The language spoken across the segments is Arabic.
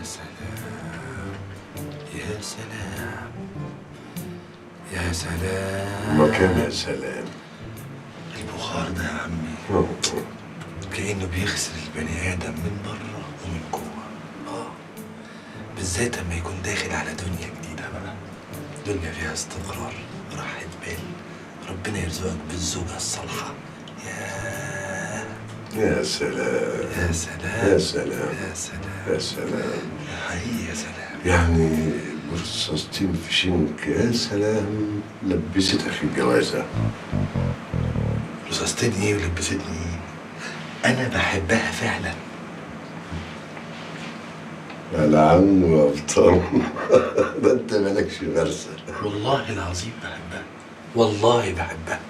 سلام يا سلام يا سلام. ما كان يا سلام. البخار ده يا عمي كأنه بيغسل البني آدم من بره ومن جوه. بالذات لما يكون داخل على دنيا جديدة بقى، دنيا فيها استقرار، راحة بال، ربنا يرزقك بالزوجة الصالحة. يا سلام يا سلام يا سلام يا سلام يا سلام. حقيقي يا سلام. يعني برصاصتين في شنك يا سلام لبستك في الجوازة. رصاصتين ايه ولبستني ايه؟ انا بحبها فعلا. لا عم غلطان. ده انت مالكش غرسة. والله العظيم بحبها، والله بحبها.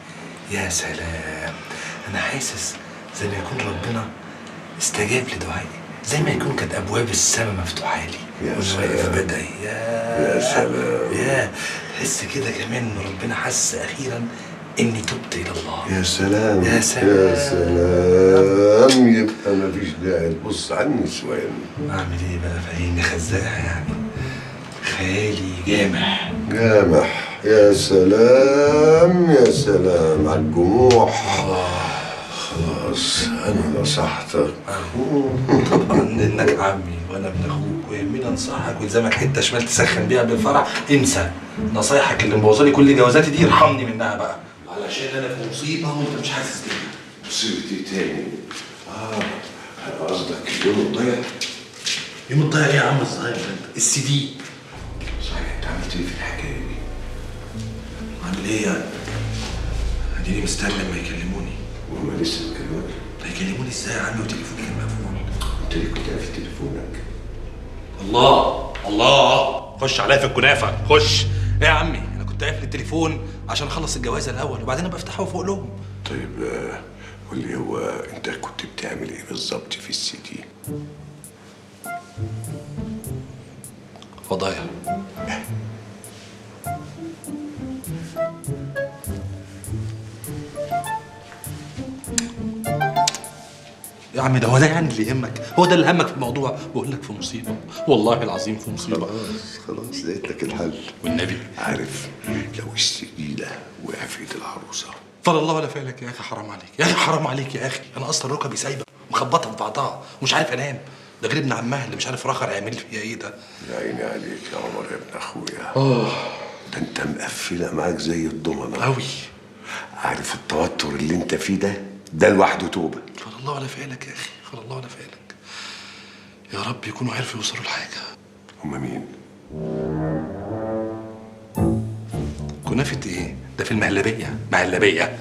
يا سلام، انا حاسس زي ما يكون ربنا استجاب لدعائي، زي ما يكون كانت ابواب السماء مفتوحه لي وانا واقف بدعي. يا سلام. يا تحس كده كمان ان ربنا حس اخيرا اني تبت الى الله. يا سلام يا سلام يا سلام. يبقى مفيش داعي تبص على النسوان. اعمل ايه بقى؟ فاهمني خزاعه يعني، خيالي جامح جامح. يا سلام يا سلام على الجموح. خلاص انا نصحتك. طبعا انك عمي وانا ابن اخوك ويهمني انصحك والزمك حته شمال تسخن بيها بالفرح. انسى نصايحك اللي مبوظالي كل جوازاتي دي، ارحمني منها بقى، علشان انا في مصيبه وانت مش حاسس بيها. مصيبتي تاني. قصدك يوم الضيع؟ يوم الضيع ايه يا عم الصغير انت؟ السي دي. صحيح انت عملت ايه في الحكايه دي؟ عامل ايه يعني؟ اديني مستني لما يكلموني. وهم لسه بيكلموك؟ هيكلموني ازاي يا عمي وتليفوني كان مقفول؟ انت ليه كنت قافل تليفونك؟ الله خش عليا في الكنافه خش. ايه يا عمي، انا كنت قافل التليفون عشان اخلص الجوازه الاول وبعدين ابقى افتحه فوق لهم. طيب قول لي، هو انت كنت بتعمل ايه بالظبط في السي دي؟ فضايح. يا عم ده هو ده يعني اللي يهمك؟ هو ده اللي همك في الموضوع؟ بقول لك في مصيبه، والله العظيم في مصيبه. خلاص لقيت لك الحل. والنبي عارف لو السي دي ده وقع في ايد العروسه؟ فضل الله ولا فعلك يا اخي، حرام عليك يا اخي، حرام عليك يا اخي. انا اصلا ركبي سايبه مخبطه في بعضها ومش عارف انام، ده غير ابن عمها اللي مش عارف رخر هيعمل فيها ايه ده. يا عيني عليك يا عمر يا ابن اخويا. ده انت مقفله معاك زي الضمنه قوي. عارف التوتر اللي انت فيه ده لوحده توبه. فضل الله ولا فعلك يا اخي، فضل الله ولا فعلك. يا رب يكونوا عرفوا يوصلوا لحاجه. هما مين؟ كنافه ايه؟ ده في المهلبيه، مهلبيه.